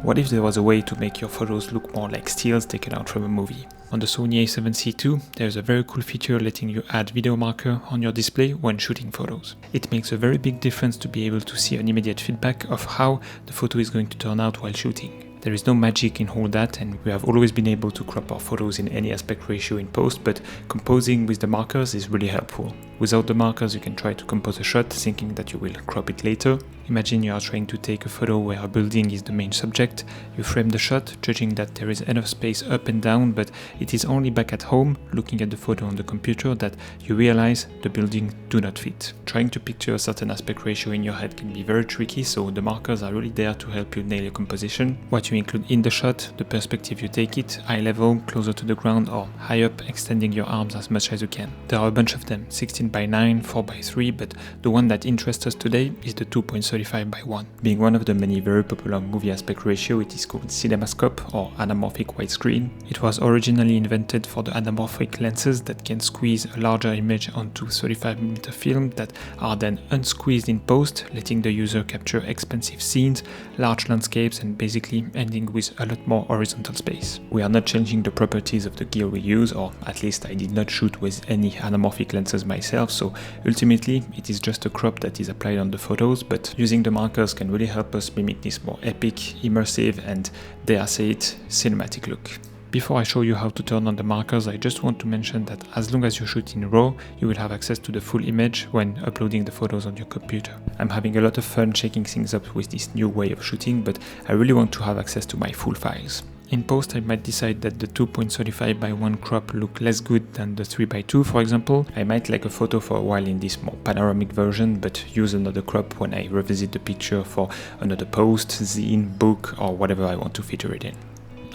What if there was a way to make your photos look more like stills taken out from a movie? On the Sony a7C II, there's a very cool feature letting you add video marker on your display when shooting photos. It makes a very big difference to be able to see an immediate feedback of how the photo is going to turn out while shooting. There is no magic in all that, and we have always been able to crop our photos in any aspect ratio in post, but composing with the markers is really helpful. Without the markers, you can try to compose a shot thinking that you will crop it later. Imagine you are trying to take a photo where a building is the main subject. You frame the shot, judging that there is enough space up and down, but it is only back at home, looking at the photo on the computer, that you realize the building do not fit. Trying to picture a certain aspect ratio in your head can be very tricky, so the markers are really there to help you nail your composition. What you include in the shot, the perspective you take it, eye level, closer to the ground, or high up, extending your arms as much as you can. There are a bunch of them, 16:9, 4:3, but the one that interests us today is the 2.35:1. Being one of the many very popular movie aspect ratio, it is called CinemaScope or anamorphic widescreen. It was originally invented for the anamorphic lenses that can squeeze a larger image onto 35mm film that are then unsqueezed in post, letting the user capture expansive scenes, large landscapes, and basically ending with a lot more horizontal space. We are not changing the properties of the gear we use, or at least I did not shoot with any anamorphic lenses myself, so ultimately it is just a crop that is applied on the photos, but using the markers can really help us mimic this more epic, immersive, and dare I say it, cinematic look. Before I show you how to turn on the markers, I just want to mention that as long as you shoot in RAW, you will have access to the full image when uploading the photos on your computer. I'm having a lot of fun shaking things up with this new way of shooting, but I really want to have access to my full files. In post, I might decide that the 2.35:1 crop look less good than the 3:2, for example. I might like a photo for a while in this more panoramic version, but use another crop when I revisit the picture for another post, zine, book, or whatever I want to feature it in.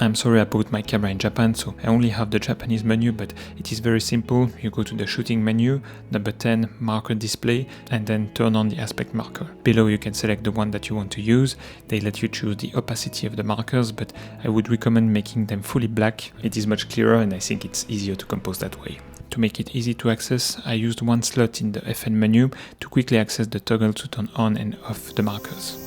I'm sorry I bought my camera in Japan, so I only have the Japanese menu, but it is very simple. You go to the shooting menu, number 10, marker display, and then turn on the aspect marker. Below you can select the one that you want to use. They let you choose the opacity of the markers, but I would recommend making them fully black. It is much clearer and I think it's easier to compose that way. To make it easy to access, I used one slot in the FN menu to quickly access the toggle to turn on and off the markers.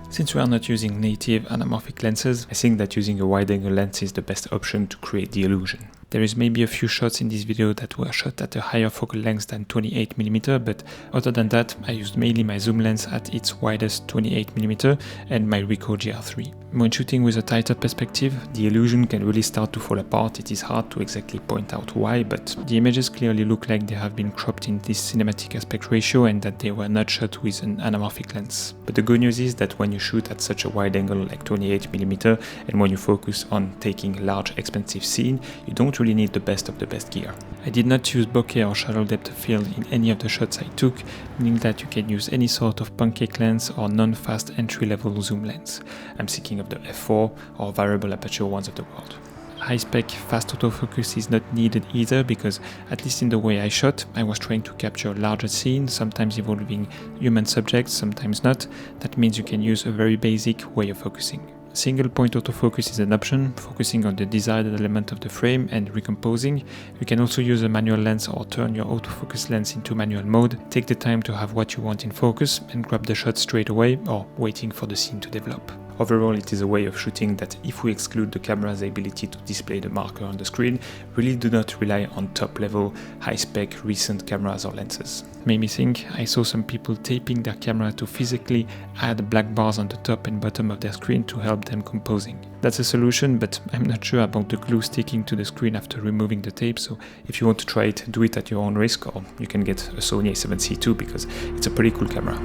Since we are not using native anamorphic lenses, I think that using a wide-angle lens is the best option to create the illusion. There is maybe a few shots in this video that were shot at a higher focal length than 28mm, but other than that, I used mainly my zoom lens at its widest 28mm and my Ricoh GR3. When shooting with a tighter perspective, the illusion can really start to fall apart. It is hard to exactly point out why, but the images clearly look like they have been cropped in this cinematic aspect ratio and that they were not shot with an anamorphic lens. But the good news is that when you shoot at such a wide angle like 28mm and when you focus on taking large expansive scene, you don't really need the best of the best gear. I did not use bokeh or shallow depth of field in any of the shots I took, meaning that you can use any sort of pancake lens or non-fast entry-level zoom lens. I'm thinking of the f4 or variable aperture ones of the world. High-spec fast autofocus is not needed either because, at least in the way I shot, I was trying to capture larger scenes, sometimes involving human subjects, sometimes not. That means you can use a very basic way of focusing. Single point autofocus is an option, focusing on the desired element of the frame and recomposing. You can also use a manual lens or turn your autofocus lens into manual mode. Take the time to have what you want in focus and grab the shot straight away or waiting for the scene to develop. Overall, it is a way of shooting that, if we exclude the camera's ability to display the marker on the screen, really do not rely on top-level, high-spec recent cameras or lenses. Made me think, I saw some people taping their camera to physically add black bars on the top and bottom of their screen to help them composing. That's a solution, but I'm not sure about the glue sticking to the screen after removing the tape, so if you want to try it, do it at your own risk, or you can get a Sony a7C II because it's a pretty cool camera.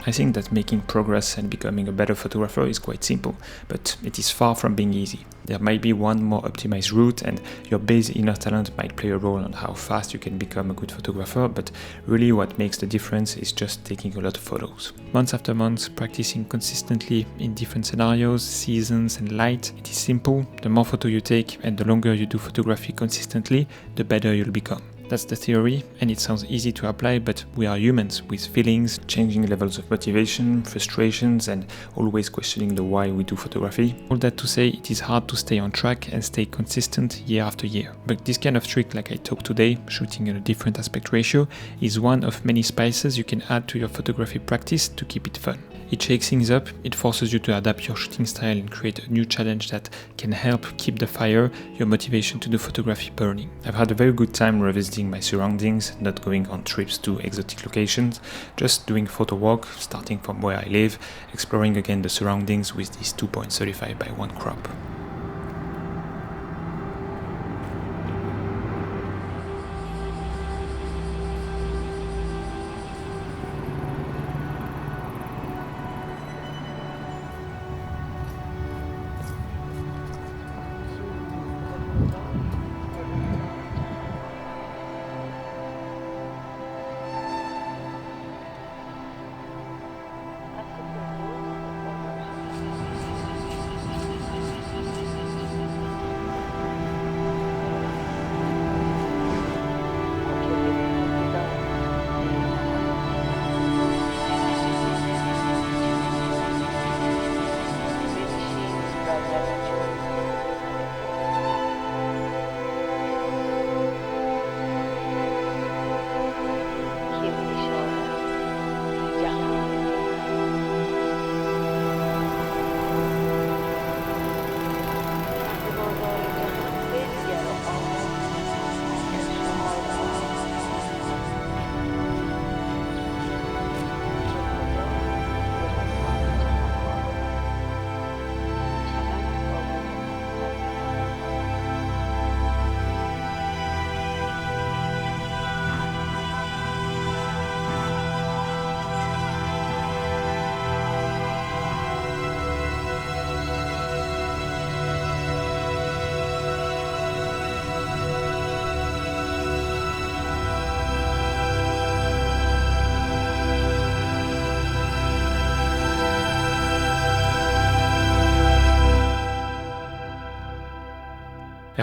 I think that making progress and becoming a better photographer is quite simple, but it is far from being easy. There might be one more optimized route, and your base inner talent might play a role on how fast you can become a good photographer, but really what makes the difference is just taking a lot of photos. Months after months, practicing consistently in different scenarios, seasons and light. It is simple. The more photo you take and the longer you do photography consistently, the better you'll become. That's the theory, and it sounds easy to apply, but we are humans with feelings, changing levels of motivation, frustrations, and always questioning the why we do photography. All that to say, it is hard to stay on track and stay consistent year after year. But this kind of trick, like I talked today, shooting at a different aspect ratio, is one of many spices you can add to your photography practice to keep it fun. It shakes things up, it forces you to adapt your shooting style and create a new challenge that can help keep the fire, your motivation to do photography burning. I've had a very good time revisiting my surroundings, not going on trips to exotic locations, just doing photo walk, starting from where I live, exploring again the surroundings with this 2.35 by 1 crop.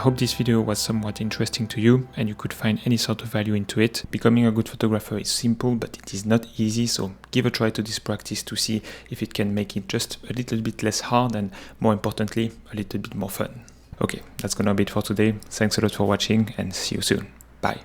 hope this video was somewhat interesting to you and you could find any sort of value into it. Becoming a good photographer is simple, but it is not easy, so give a try to this practice to see if it can make it just a little bit less hard and, more importantly, a little bit more fun. Okay, that's gonna be it for today. Thanks a lot for watching and see you soon. Bye.